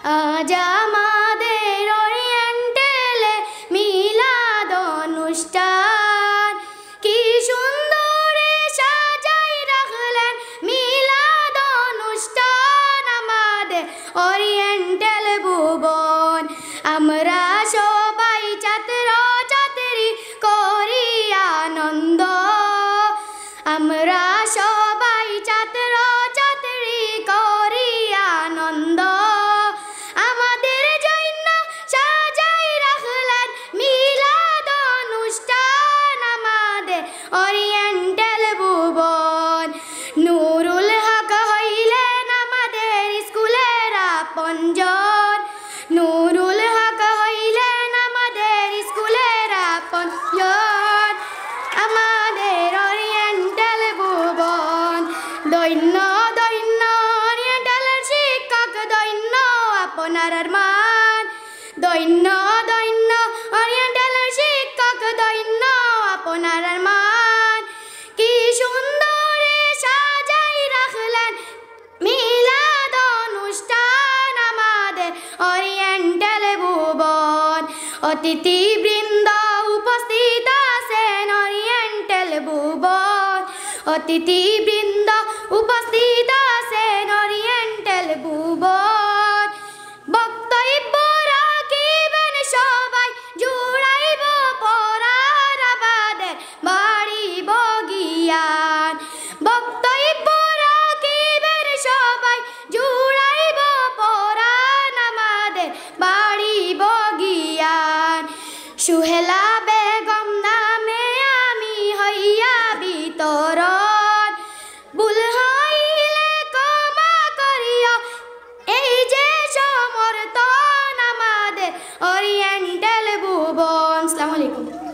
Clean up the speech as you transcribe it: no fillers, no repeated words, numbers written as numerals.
আজ আমাদের ওরিয়েন্টালে মিলাদ অনুষ্ঠান কি সুন্দরে সাজাই রাখলেন মিলাদ অনুষ্ঠান আমাদের ওরিয়েন্টাল ভুবন। আমরা সবাই ছাত্র ছাত্রী করি আনন্দ, আমরা সবাই ছাত্র ছাত্রী করি আনন্দ। আমাদের জন্য সাজাই রাখলেন মিলাদ অনুষ্ঠান আমাদের ওরিয়েন্টাল ভুবন। নুরুল হক হইলেন আমাদের স্কুলের আপনজন, নুরুল হক হইলেন আমাদের স্কুলের আপনজন। আমাদের ওরিয়েন্টাল ভুবন দৈন্য দৈন্য ওরিয়েন্টালের শিক্ষক দৈন্য আপনার মান, দৈন্য দৈন্য ওরিয়েন্টালের শিক্ষক দৈন্য আপনার মান। কি সুন্দরে সাজাই রাখলেন মিলাদ অনুষ্ঠান আমাদের ওরিয়েন্টাল ভুবন। অতিথিবৃন্দ উপস্থিত আছেন ওরিয়েন্টাল ভুবন, অতিথিবৃন্দ উপস্থিত আছেন ওরিয়েন্টাল ভুবন। বক্তব্য রাখিবেন সবাই জুড়াইব পরাণ আমাদের বাড়িব জ্ঞান। বক্তব্য রাখিবেন সবাই জুড়াইব পরাণ আমাদের বাড়িব জ্ঞান। সুহেলা বেগম নামে আমি হইয়া বিতরণ, ভুল হইলে ক্ষমা করিও এই যে সমর্থন আমাদের ওরিয়েন্টাল ভুবন। আসসালামু আলাইকুম।